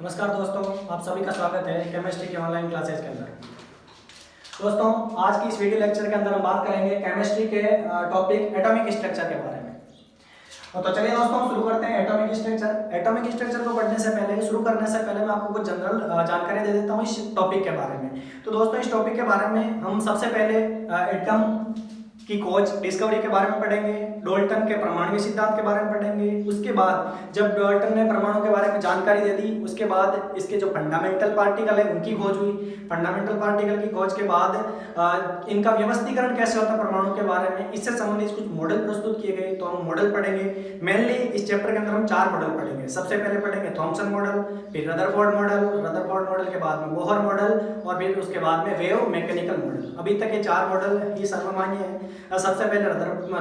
नमस्कार दोस्तों, आप सभी का स्वागत है केमिस्ट्री के ऑनलाइन क्लासेज के अंदर। दोस्तों, आज की इस वीडियो लेक्चर के अंदर हम बात करेंगे केमिस्ट्री के टॉपिक एटॉमिक स्ट्रक्चर के बारे में। तो चलिए दोस्तों शुरू करते हैं एटॉमिक स्ट्रक्चर। एटॉमिक स्ट्रक्चर को पढ़ने से पहले, शुरू करने से पहले मैं आपको कुछ जनरल जानकारी दे देता हूँ इस टॉपिक के बारे में। तो दोस्तों, इस टॉपिक के बारे में हम सबसे पहले एटम की खोज डिस्कवरी के बारे में पढ़ेंगे, डाल्टन के परमाणु सिद्धांत के बारे में पढ़ेंगे। उसके बाद जब डाल्टन ने परमाणु के बारे में जानकारी दे दी, उसके बाद इसके जो फंडामेंटल पार्टिकल है उनकी खोज हुई। फंडामेंटल पार्टिकल की खोज के बाद इनका व्यवस्थीकरण कैसे होता है परमाणु के बारे में, इससे संबंधित कुछ मॉडल प्रस्तुत किए गए, तो हम मॉडल पढ़ेंगे। मेनली इस चैप्टर के अंदर हम 4 मॉडल पढ़ेंगे। सबसे पहले पढ़ेंगे थॉमसन मॉडल, फिर रदरफोर्ड मॉडल, रदरफोर्ड मॉडल के बाद में बोहर मॉडल और फिर उसके बाद में वेव मैकेनिकल मॉडल। अभी तक ये 4 मॉडल ही सर्वमान्य है। सबसे पहले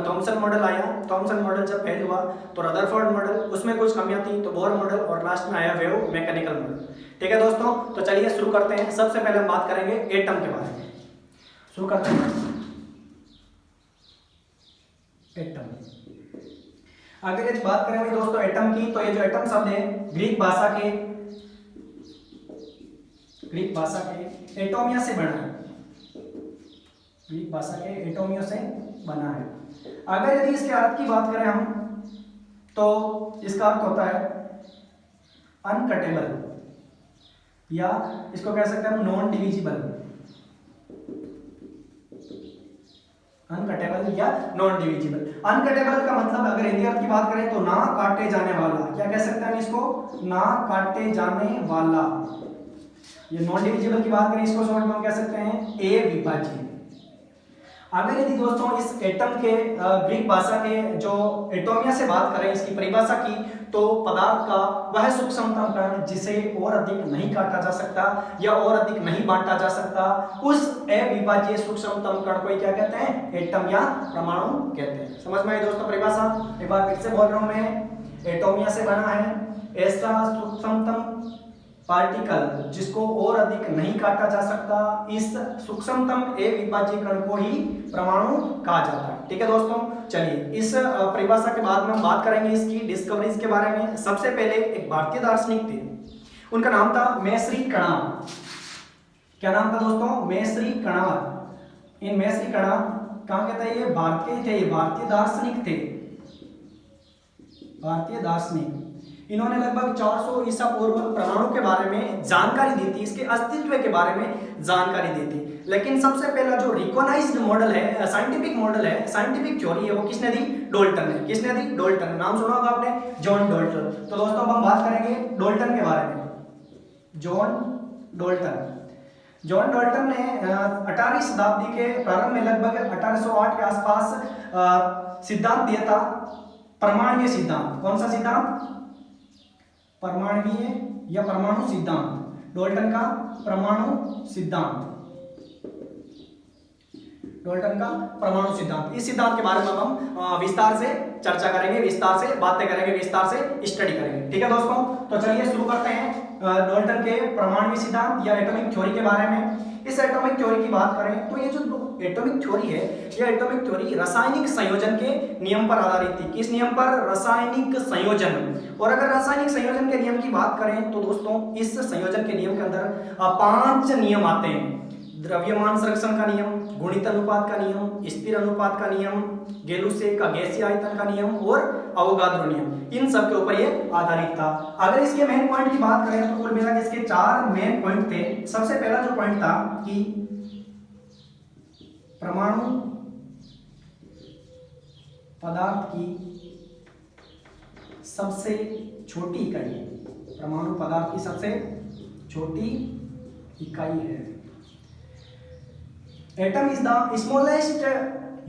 थॉमसन मॉडल आया। थॉमसन मॉडल जब फेल हुआ तो रदरफोर्ड मॉडल, उसमें कुछ कमियां थी तो बोहर मॉडल और लास्ट में आया वेव मैकेनिकल मॉडल। ठीक है दोस्तों, तो चलिए शुरू करते हैं। सबसे पहले हम बात करेंगे एटम के बारे में। शुरू करते हैं एटम। अगर ये बात करें दोस्तों एटम की, तो ये जो एटम शब्द है ग्रीक भाषा के एटोमिया से बना है। ग्रीक भाषा के एटोमिया से बना है। अगर यदि इसके अर्थ की बात करें हम, तो इसका अर्थ होता है अनकटेबल, या इसको कह सकते हैं हम नॉन डिविजिबल। अनकटेबल या नॉन डिविजिबल। अनकटेबल का मतलब अगर हिंदी अर्थ की बात करें तो ना काटे जाने वाला। क्या कह सकते हैं इसको? ना काटे जाने वाला। ये नॉन डिविजिबल की बात करें, इसको शॉर्ट में हम कह सकते हैं अविभाज्य। अगर यदि दोस्तों इस एटम के ग्रीक भाषा के जो एटोमिया से बात करें, इसकी परिभाषा की, तो पदार्थ का वह सूक्ष्मतम कण जिसे और अधिक नहीं काटा जा सकता या और अधिक नहीं बांटा जा सकता, उस अविभाज्य सूक्ष्मतम कण को क्या कहते हैं? एटम या परमाणु कहते हैं। समझ में आई दोस्तों परिभाषा? एक बार फिर से बोल रहा हूं मैं, एटोमिया से बना है ऐसा सूक्ष्मतम पार्टिकल जिसको और अधिक नहीं काटा जा सकता, इस सूक्ष्मतम अविभाज्य कण को ही परमाणु कहा जाता है। ठीक है दोस्तों, चलिए इस परिभाषा के बाद में हम बात करेंगे इसकी डिस्कवरीज के बारे में। सबसे पहले एक भारतीय दार्शनिक थे, उनका नाम था मैश्री कणाद। क्या नाम था दोस्तों? मैश्री कणाद। इन मैश्री कणाद कहां के थे? ये भारतीय थे, ये भारतीय दार्शनिक थे, भारतीय दार्शनिक। इन्होंने लगभग 400 ईसा पूर्व परमाणु के बारे में जानकारी दी थी, इसके अस्तित्व के बारे में जानकारी दी थी। लेकिन सबसे पहला जो रिकॉग्नाइज्ड मॉडल है, साइंटिफिक मॉडल है, साइंटिफिक थ्योरी है, वो किसने दी? डाल्टन ने। किसने दी? डाल्टन। नाम सुना होगा आपने, जॉन डाल्टन। तो दोस्तों हम बात करेंगे डाल्टन के बारे में। जॉन डाल्टन ने 18वीं शताब्दी के प्रारंभ में लगभग 1808 के आसपास सिद्धांत दिया था, परमाणु सिद्धांत। कौन सा सिद्धांत? परमाणुीय या परमाणु सिद्धांत। डाल्टन का परमाणु सिद्धांत, डाल्टन का परमाणु सिद्धांत। इस सिद्धांत के बारे में हम विस्तार से चर्चा करेंगे, विस्तार से बातें करेंगे, विस्तार से स्टडी करेंगे। ठीक है दोस्तों, तो चलिए शुरू करते हैं डाल्टन के परमाणु सिद्धांत या एटॉमिक थ्योरी के बारे में। इस एटॉमिक थ्योरी की बात करें तो ये जो एटॉमिक थ्योरी है, यह एटॉमिक थ्योरी रासायनिक संयोजन के नियम पर आधारित थी। किस नियम पर? रासायनिक संयोजन। और अगर रासायनिक संयोजन के नियम की बात करें तो दोस्तों इस संयोजन के नियम के अंदर 5 नियम आते हैं। द्रव्यमान संरक्षण का नियम, गुणित अनुपात का नियम, स्थिर अनुपात का नियम, गेलुसे का गैसीय आयतन का नियम और अवोगाद्रो नियम। इन सब के ऊपर ये आधारित था। अगर इसके मेन पॉइंट की बात करें तो कुल मिला के इसके 4 मेन पॉइंट थे। सबसे पहला जो पॉइंट था कि परमाणु पदार्थ की सबसे छोटी इकाई है। परमाणु पदार्थ की सबसे छोटी इकाई है। Atom is the smallest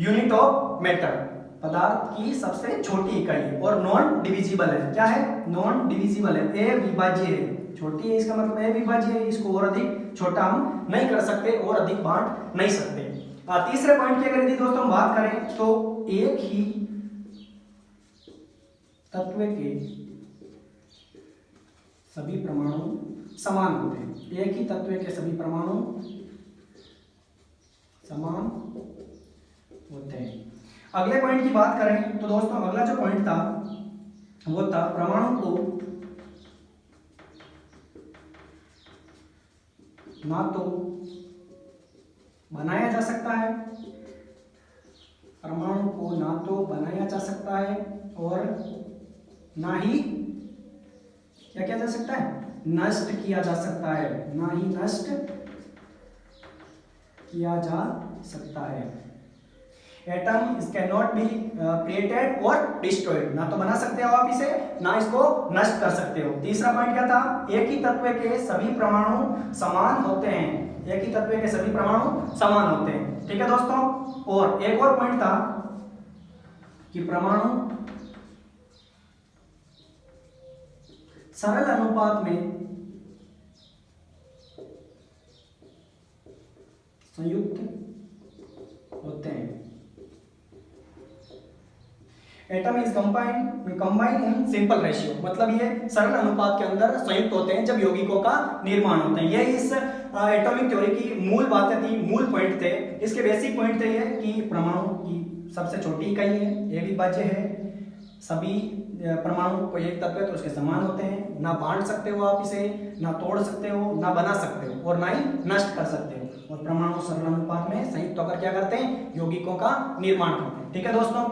unit of matter. पदार्थ की सबसे छोटी इकाई है और नॉन डिविजिबल है। क्या है? नॉन डिविजिबल है, अविभाज्य है। छोटी है इसका मतलब अविभाज्य है, इसको और अधिक छोटा हम नहीं कर सकते और अधिक बांट नहीं सकते। तीसरे पॉइंट की अगर यदि दोस्तों हम बात करें तो एक ही तत्व के सभी परमाणु समान होते हैं। एक ही तत्व के सभी परमाणु समान होते हैं। अगले पॉइंट की बात करें तो दोस्तों अगला जो पॉइंट था वो था परमाणु को ना तो बनाया जा सकता है, परमाणु को ना तो बनाया जा सकता है और ना ही क्या किया जा सकता है, नष्ट किया जा सकता है, ना ही नष्ट किया जा सकता है। एटम इस कैन नॉट बी क्रिएटेड और डिस्ट्रॉयड, ना तो बना सकते हो आप इसे, ना इसको नष्ट कर सकते हो। तीसरा पॉइंट क्या था, एक ही तत्व के सभी परमाणु समान होते हैं, एक ही तत्व के सभी परमाणु समान होते हैं। ठीक है दोस्तों, और एक और पॉइंट था कि परमाणु सरल अनुपात में संयुक्त होते हैं। Atom is combine in simple ratio, मतलब ये सरल अनुपात के अंदर संयुक्त होते हैं जब यौगिकों का निर्माण होता है। ये इस एटॉमिक थ्योरी की मूल बातें थी, मूल पॉइंट थे। इसके बेसिक पॉइंट थे ये कि परमाणु की सबसे छोटी इकाई है, ये भी बाध्य है, सभी परमाणु को एक तत्व है तो उसके समान होते हैं, ना बांट सकते हो आप इसे, ना तोड़ सकते हो, ना बना सकते हो और ना ही नष्ट कर सकते हो। और परमाणु सरल अनुपात में संयुक्त होकर क्या करते हैं, यौगिकों का निर्माण करते हैं। ठीक है दोस्तों,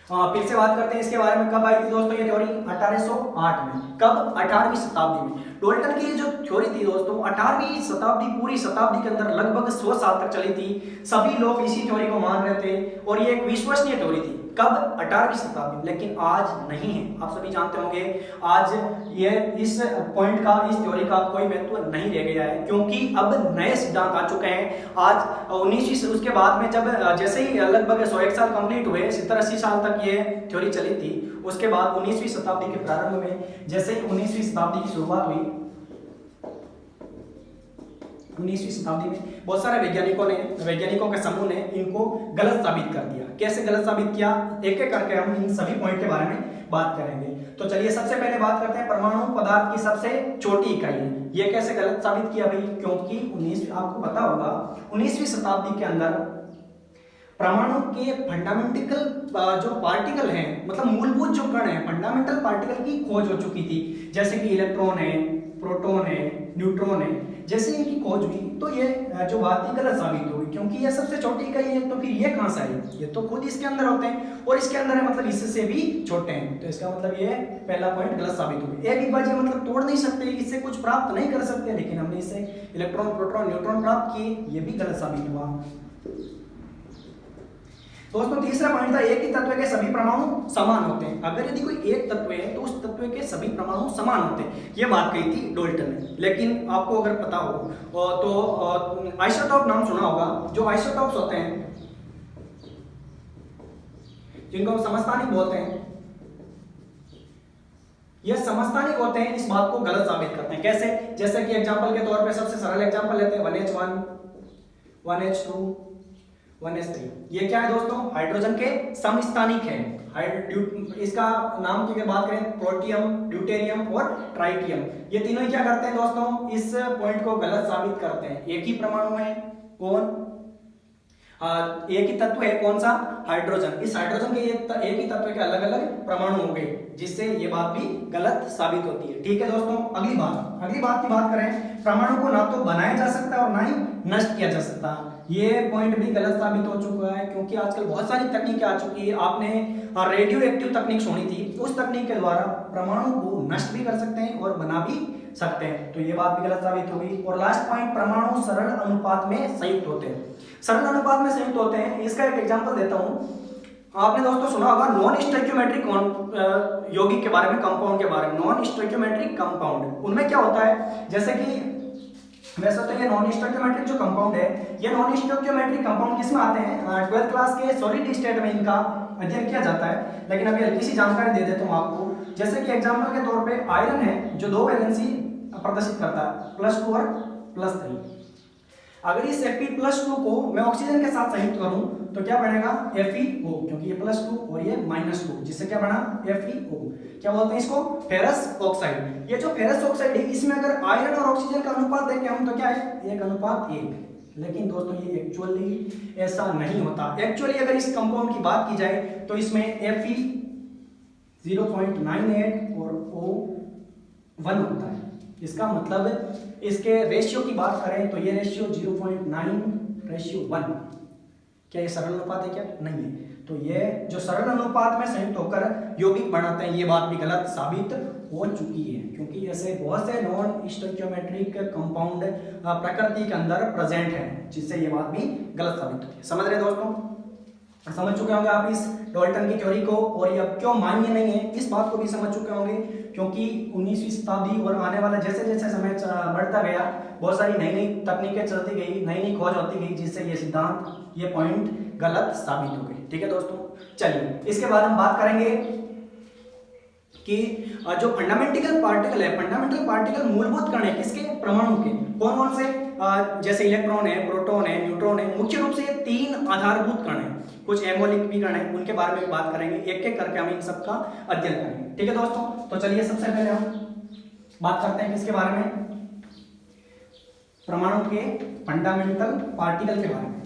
फिर से बात करते हैं इसके बारे में। कब आई थी दोस्तों ये थ्योरी, 1808 में। कब, 18वीं शताब्दी में। डाल्टन की जो थ्योरी थी दोस्तों, 18वीं शताब्दी, पूरी शताब्दी के अंदर लगभग 100 साल तक चली थी। सभी लोग इसी थ्योरी को मान रहे थे और ये एक विश्वसनीय थ्योरी थी। कब, 18वीं शताब्दी, लेकिन आज नहीं है। आप सभी जानते होंगे आज ये इस पॉइंट का, इस थ्योरी का कोई महत्व नहीं रह गया है, क्योंकि अब नए सिद्धांत आ चुके हैं। आज 19वीं, उसके बाद में जब जैसे ही लगभग 101 साल कंप्लीट हुए, 70-80 साल तक ये थ्योरी चली थी, उसके बाद 19वीं शताब्दी के प्रारंभ में जैसे ही 19वीं शताब्दी की शुरुआत हुई, 19वीं शताब्दी में बहुत सारे वैज्ञानिकों के समूह ने इनको गलत साबित कर दिया। कैसे गलत साबित किया, एक एक करके हम इन सभी पॉइंट के बारे में बात करेंगे। तो चलिए सबसे पहले बात करते हैं परमाणु पदार्थ की सबसे छोटी इकाई है। ये कैसे गलत साबित किया भाई, क्योंकि 19, आपको पता होगा 19वीं शताब्दी के अंदर परमाणु के फंडामेंटल जो पार्टिकल हैं, मतलब मूलभूत जो कण हैं, फंडामेंटल पार्टिकल की खोज हो चुकी थी। जैसे कि इलेक्ट्रॉन है, प्रोटॉन है, न्यूट्रॉन है, जैसे इनकी खोज हुई तो ये जो बात थी गलत साबित हुई, क्योंकि ये सबसे छोटी इकाई है। तो फिर ये कहां से आई, ये तो खुद इसके अंदर होते हैं और इसके अंदर है, मतलब इससे भी छोटे हैं। तो इसका मतलब ये पहला पॉइंट गलत साबित हो गया। एक ही बार मतलब तोड़ नहीं सकते, इससे कुछ प्राप्त नहीं कर सकते, लेकिन हमने इससे इलेक्ट्रॉन, प्रोटॉन, न्यूट्रॉन प्राप्त किए, ये भी गलत साबित हुआ। दोस्तों तीसरा पॉइंट था, एक ही तत्व के सभी परमाणु समान होते हैं। अगर यदि कोई एक तत्व है तो उस तत्व के सभी परमाणु समान होते हैं, ये बात कही थी डाल्टन ने। लेकिन आपको अगर पता हो तो आइसोटॉप नाम सुना होगा। जो आइसोटॉप्स होते हैं, जिनको हम समस्थानिक बोलते हैं, ये समस्थानिक होते हैं, इस बात को गलत साबित करते हैं। कैसे, जैसे कि एग्जांपल के तौर पे सबसे सरल एग्जांपल लेते हैं 1H1, 1H2, 1H3। ये क्या है दोस्तों, हाइड्रोजन के समस्थानिक हैं। इसका नाम की अगर बात करें, प्रोटियम, ड्यूटेरियम और ट्राइटियम, ये तीनों ही क्या करते हैं दोस्तों, इस पॉइंट को गलत साबित करते हैं। एक ही परमाणु है, कौन, एक ही तत्व है, कौन सा, हाइड्रोजन। इस हाइड्रोजन के एक ही तत्व के अलग अलग परमाणु हो गए, जिससे ये बात भी गलत साबित होती है। ठीक है दोस्तों, अगली बात की बात करें, परमाणु को ना तो बनाया जा सकता और ना ही नष्ट किया जा सकता। ये पॉइंट भी गलत साबित हो चुका है, क्योंकि आजकल बहुत सारी तकनीकें आ चुकी है। आपने रेडियो एक्टिव तकनीक सुनी थी, उस तकनीक के द्वारा परमाणु को नष्ट भी कर सकते हैं और बना भी सकते हैं। तो ये बात भी गलत साबित हो गई। और लास्ट पॉइंट, परमाणु सरल अनुपात में संयुक्त होते हैं। सरल अनुपात में संयुक्त होते हैं, इसका एक एग्जांपल देता हूं। आपने दोस्तों सुना होगा नॉन स्टोइकियोमेट्रिक यौगिक के बारे में, कंपाउंड के बारे में। नॉन स्टोइकियोमेट्रिक कंपाउंड, उनमें क्या होता है, जैसे कि वैसे तो ये नॉन स्टोइकियोमेट्रिक जो कंपाउंड है, ये नॉन स्टोइकियोमेट्रिक कंपाउंड किसमें आते हैं, 12th क्लास के सॉलिड स्टेट में इनका अध्ययन किया जाता है। लेकिन अभी हल्की सी जानकारी दे देता हूं आपको। जैसे कि एग्जांपल के तौर पे आयरन है, जो 2 वैलेंसी प्रदर्शित करता है, +2 और +3। अगर इस Fe+2 को मैं ऑक्सीजन के साथ संयुक्त करूं तो क्या बनेगा, FeO, क्योंकि ये +2 और ये -2, जिससे क्या बना, FeO। क्या बोलते हैं इसको, फेरस ऑक्साइड। ये जो फेरस ऑक्साइड है, इसमें अगर आयरन और ऑक्सीजन का अनुपात देखें हम तो क्या है, 1:1। लेकिन दोस्तों ये एक्चुअली ऐसा नहीं होता। एक्चुअली अगर इस कंपाउंड की बात की जाए तो इसमें Fe 0.98 और O 1 होता है। इसका मतलब इसके रेशियो की बात करें तो ये रेशियो 0.9:1। क्या ये सरल अनुपात है? क्या नहीं है। तो ये जो सरल अनुपात में संयुक्त होकर यौगिक बनाते हैं, ये बात भी गलत साबित हो चुकी है, क्योंकि ऐसे बहुत से नॉन स्टोइकियोमेट्रिक कंपाउंड प्रकृति के अंदर प्रेजेंट हैं, जिससे ये बात भी गलत साबित होती है। समझ रहे दोस्तों? समझ चुके होंगे आप इस डाल्टन की थ्योरी को, और ये अब क्यों मान्य नहीं है इस बात को भी समझ चुके होंगे, क्योंकि 19वीं शताब्दी और आने वाला जैसे जैसे समय बढ़ता गया, बहुत सारी नई नई तकनीकें चलती गई, नई नई खोज होती गई, जिससे ये सिद्धांत, ये पॉइंट गलत साबित हो गए। ठीक है दोस्तों, चलिए इसके बाद हम बात करेंगे कि जो फंडामेंटल पार्टिकल है, फंडामेंटल पार्टिकल मूलभूत कण है किसके? परमाणु के। कौन कौन से? जैसे इलेक्ट्रॉन है, प्रोटॉन है, न्यूट्रॉन है। मुख्य रूप से ये 3 आधारभूत कण हैं, कुछ एमोलिक भी कण हैं, उनके बारे में भी बात करेंगे, एक एक करके हम इन सबका अध्ययन करेंगे। ठीक है दोस्तों, तो चलिए सबसे पहले हम बात करते हैं किसके बारे में? परमाणु के फंडामेंटल पार्टिकल के बारे में।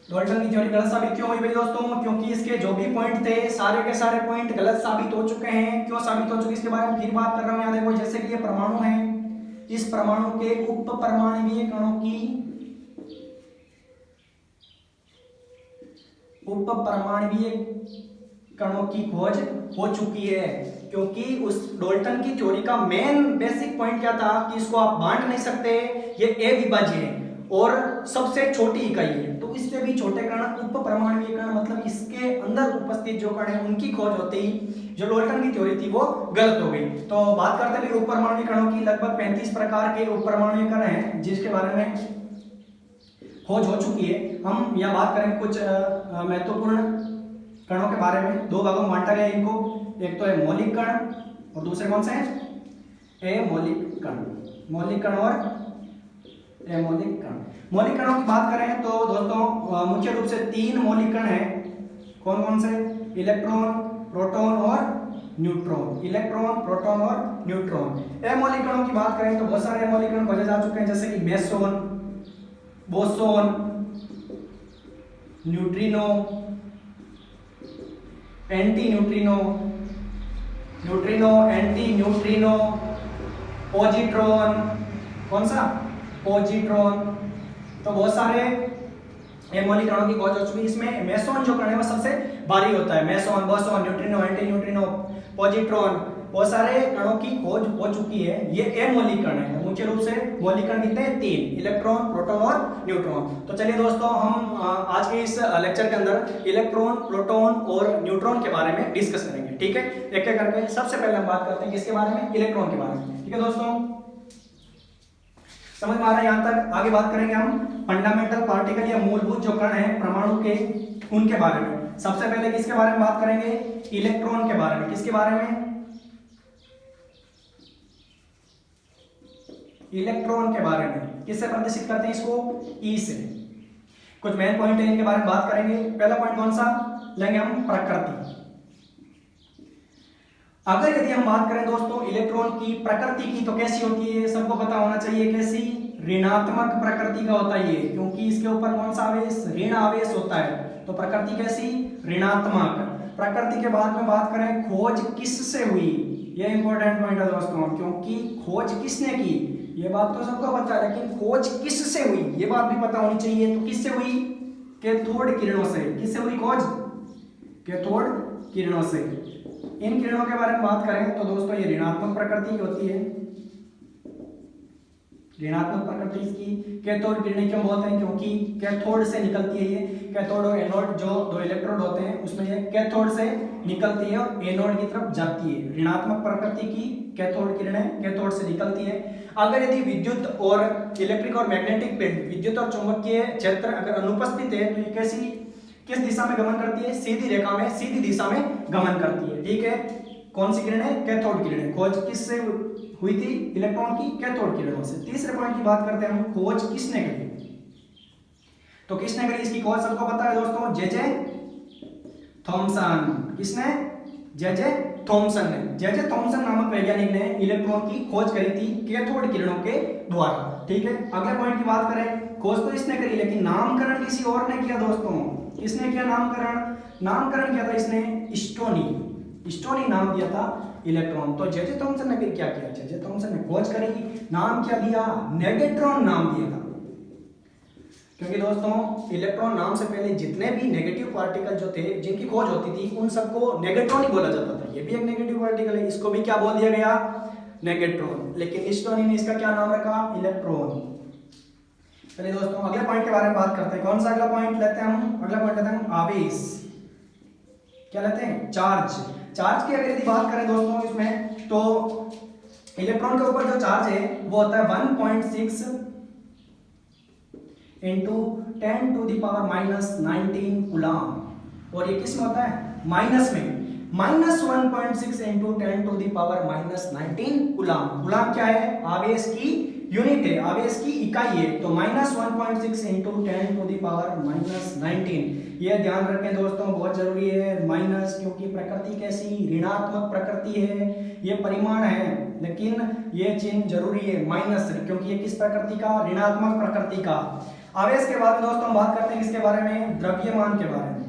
डाल्टन की थ्योरी गलत साबित क्यों हुई भाई दोस्तों? क्योंकि इसके जो भी पॉइंट थे, सारे के सारे पॉइंट गलत साबित हो चुके हैं। क्यों साबित हो चुके इसके बारे में फिर बात कर रहा हूं। यहाँ देखो, जैसे कि ये परमाणु है, इस परमाणु के उप परमाणुीय कणों की खोज हो चुकी है, क्योंकि उस डाल्टन की थ्योरी का मेन बेसिक पॉइंट क्या था कि इसको आप बांट नहीं सकते, ये अविभाज्य है और सबसे छोटी इकाई है, तो इससे भी छोटे कण उप परमाणुीय कण, मतलब इसके अंदर उपस्थित जो कण है उनकी खोज होते ही जो डाल्टन की थ्योरी थी वो गलत हो गई। तो बात करते हैं उप परमाणुीय कणों की। लगभग 35 प्रकार के उप परमाणुीय कण हैं जिसके बारे में खोज हो चुकी है। हम यहाँ बात करें कुछ महत्वपूर्ण कणों के बारे में। 2 भागों में बांटा गया इनको, एक तो है मौलिक कण और दूसरे कौन से हैं? अमौलिक कण। मौलिक कण और अमौलिक कण। मौलिक कणों की बात करें तो दोस्तों मुख्य रूप से 3 मौलिक कण हैं। कौन कौन से? इलेक्ट्रॉन, प्रोटॉन और न्यूट्रॉन। इलेक्ट्रॉन, प्रोटॉन और न्यूट्रॉन। अमौलिक कणों की बात करें तो बहुत सारे अमौलिक कण खोजे जा चुके हैं, जैसे कि meson, boson, neutrino, anti neutrino, neutrino, anti neutrino, positron. कौन सा? पॉजिट्रॉन। तो बहुत सारे अमौलिक कणों की खोज हो चुकी है। इसमें मेसोन जो कण है वो सबसे भारी होता है। Meson, boson, neutrino, anti neutrino, positron, बहुत सारे कणों की खोज हो चुकी है। ये अमौलिक कण है। मुख्य रूप से मौलिक कण कितने हैं? 3, इलेक्ट्रॉन, प्रोटॉन और न्यूट्रॉन। तो चलिए दोस्तों, हम आज के इस लेक्चर के अंदर इलेक्ट्रॉन, प्रोटॉन और न्यूट्रॉन के बारे में डिस्कस करेंगे। ठीक है, एक एक करके। सबसे पहले हम बात करते हैं किसके बारे में? इलेक्ट्रॉन के बारे में। ठीक है दोस्तों, समझ में आ रहा है यहाँ तक? आगे बात करेंगे हम फंडामेंटल पार्टिकल या मूलभूत जो कण हैं परमाणु के, उनके बारे में। सबसे पहले किसके बारे में बात करेंगे? इलेक्ट्रॉन के बारे में। किसके बारे में? इलेक्ट्रॉन के बारे में। किससे प्रदर्शित करते हैं इसको? ई से। कुछ मेन पॉइंट है, इनके बारे में बात करेंगे। पहला पॉइंट कौन सा लेंगे हम? प्रकृति। अगर यदि हम बात करें दोस्तों इलेक्ट्रॉन की प्रकृति की, तो कैसी होती है? सबको पता होना चाहिए। कैसी? ऋणात्मक प्रकृति का होता है ये, क्योंकि इसके ऊपर कौन सा आवेश? ऋण आवेश होता है। तो प्रकृति कैसी? ऋणात्मक। प्रकृति के बाद में बात करें खोज किससे हुई, ये इंपॉर्टेंट पॉइंट है दोस्तों, क्योंकि खोज किसने की ये बात तो सबको पता है, लेकिन खोज किससे हुई ये बात भी पता होनी चाहिए। तो किससे हुई? कैथोड किरणों से। किससे हुई खोज? कैथोड किरणों से। इन किरणों के बारे में बात करें तो दोस्तों ये ऋणात्मक प्रकृति की होती है। ऋणात्मक प्रकृति इसकी। कैथोड किरणें क्यों बोलते हैं? क्योंकि कैथोड से निकलती है ये। कैथोड और एनोड जो 2 इलेक्ट्रोड होते हैं उसमें ये कैथोड से निकलती है और एनोड की तरफ जाती है। ऋणात्मक प्रकृति की कैथोड किरणें कैथोड से निकलती है। अगर यदि विद्युत और इलेक्ट्रिक और मैग्नेटिक फील्ड, विद्युत और चुंबकीय क्षेत्र अगर अनुपस्थित है तो ये कैसी, किस दिशा में गमन करती है? सीधी रेखा में, सीधी दिशा में गमन करती है। ठीक है, कौन सी किरणें? कैथोड किरणें। खोज किससे हुई थी? इलेक्ट्रॉन की कैथोड किरणों से। तीसरे पॉइंट की बात करते हैं हम, खोज किसने करी? तो किसने करी इसकी खोज सबको पता है दोस्तों, जे थॉमसन। किसने? जे थॉमसन ने। जे थॉमसन नामक वैज्ञानिक ने इलेक्ट्रॉन की खोज करी थी कैथोड किरणों के द्वारा। ठीक है, अगले पॉइंट की बात करें, खोज तो इसने करी लेकिन नामकरण किसी और ने किया दोस्तों। किसने किया नामकरण? नामकरण किया था इसने स्टोनी नाम दिया था इलेक्ट्रॉन। तो जे थॉमसन ने फिर क्या किया, जे थॉमसन ने खोज करी, नाम क्या दिया, नेगेट्रॉन नाम दिया था। क्योंकि दोस्तों इलेक्ट्रॉन नाम से पहले जितने भी नेगेटिव पार्टिकल जो थे जिनकी खोज होती थी उन सबको नेगेट्रॉन ही बोला जाता था। ये भी एक नेगेटिव पार्टिकल है, इसको भी क्या बोल दिया गया, नेगेट्रॉन। लेकिन स्टोनी ने इसका क्या नाम रखा, इलेक्ट्रॉन। चलिए दोस्तों अगले पॉइंट के बारे में बात करते हैं। कौन सा अगला पॉइंट लेते हैं हम, अगला पॉइंट लेते हैं हम आवेश। क्या लेते हैं, चार्ज। चार्ज की अगर यदि बात करें दोस्तों इसमें, तो इलेक्ट्रॉन के ऊपर जो चार्ज है वो होता है 1.6 into 10 to the power -19 coulomb. और ये किस में होता है, माइनस में, -1.6 into 10 to the power -19 coulomb. Coulomb क्या है, आवेश की यूनिट है, आवेश की इकाई है। तो -1.6 इंटू 10 टू द पावर -19। ये ध्यान रखें दोस्तों, बहुत जरूरी है माइनस, क्योंकि प्रकृति कैसी, ऋणात्मक प्रकृति है, ये परिमाण है, लेकिन ये चिन्ह जरूरी है माइनस, क्योंकि ये किस प्रकृति का, ऋणात्मक प्रकृति का। आवेश के बाद में दोस्तों हम बात करते हैं किसके बारे में, द्रव्यमान के बारे में,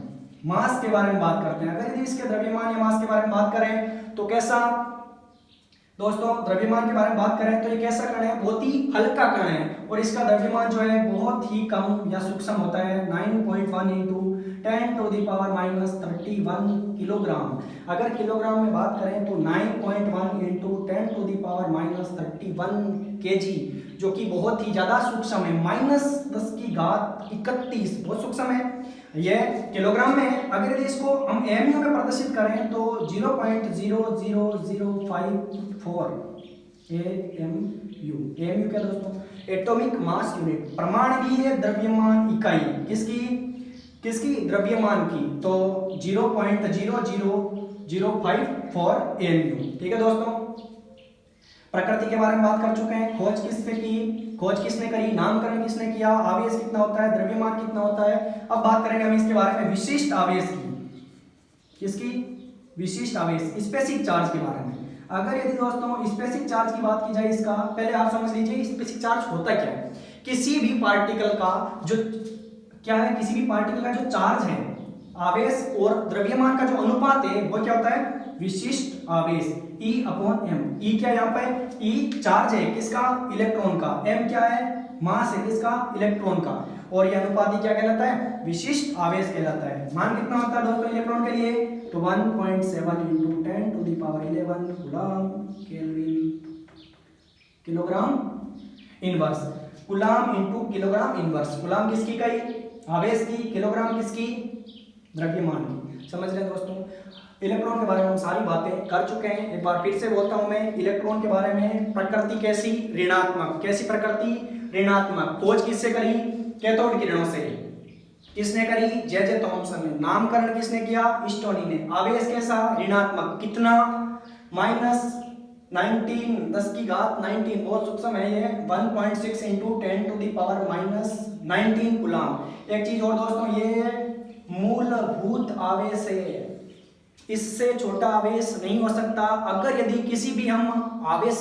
मास के बारे में बात करते हैं। अगर यदि इसके द्रव्यमान या मास के बारे में बात करें तो कैसा दोस्तों, द्रव्यमान के बारे में बात करें तो ये कैसा कण है, बहुत ही हल्का कण है, और इसका द्रव्यमान जो है बहुत ही कम या सूक्ष्म होता है, 9.1 into 10 to the power -31 kilogram. अगर किलोग्राम में बात करें तो 9.1 into 10 to the power -31 KG, जो कि बहुत ही ज्यादा सूक्ष्म है, -10⁻31, बहुत सूक्ष्म है ये किलोग्राम में है। अगर यदि इसको हम एमयू में प्रदर्शित करें तो 0.00054 एमयू। एमयू क्या दोस्तों, एटॉमिक मास यूनिट, परमाणुकीय द्रव्यमान इकाई, किसकी द्रव्यमान की, तो 0.00054 एमयू। ठीक है दोस्तों, प्रकृति के बारे में बात कर चुके हैं, खोज किसने की, खोज किसने करी, नामकरण किसने किया, आवेश कितना होता है, द्रव्यमान कितना होता है। अब बात करेंगे हम इसके बारे में विशिष्ट आवेश की, किसकी, विशिष्ट आवेश, स्पेसिफिक चार्ज के बारे में। अगर यदि दोस्तों स्पेसिफिक चार्ज की बात की जाए, इसका पहले आप समझ लीजिए स्पेसिफिक चार्ज होता क्या है। किसी भी पार्टिकल का जो क्या है, किसी भी पार्टिकल का जो चार्ज है, आवेश और द्रव्यमान का जो अनुपात है वो क्या होता है, विशिष्ट आवेश, E/m। E क्या यहाँ पे, E चार्ज है किसका, इलेक्ट्रॉन का, m क्या है, मास है किसका, इलेक्ट्रॉन का, और यह अनुपात क्या कहलाता है, विशिष्ट आवेश कहलाता है। मान कितना होता है दोस्तों इलेक्ट्रॉन के लिए, तो 1.7 into 10 to the power 11 coulomb kelvin, kilogram inverse, coulomb into kilogram inverse. Coulomb किसकी इकाई, आवेश की, किलोग्राम किसकी, द्रव्यमान की। समझ रहे हैं दोस्तों, इलेक्ट्रॉन के बारे में हम सारी बातें कर चुके हैं। एक बार फिर से बोलता हूं मैं इलेक्ट्रॉन के बारे में, प्रकृति कैसी, ऋणात्मक, कैसी प्रकृति, ऋणात्मक। खोज किससे करी, कैथोड किरणों से। किसने करी, जे थॉमसन ने। नामकरण किसने किया, स्टोनी ने। आवेश कैसा, ऋणात्मक, कितना, -19, 10⁻19, बहुत सूक्ष्म है ये, 1.6 into 10 to the power -19 coulomb. एक चीज और दोस्तों, ये मूलभूत आवेश है, इससे छोटा आवेश नहीं हो सकता। अगर यदि किसी भी हम आवेश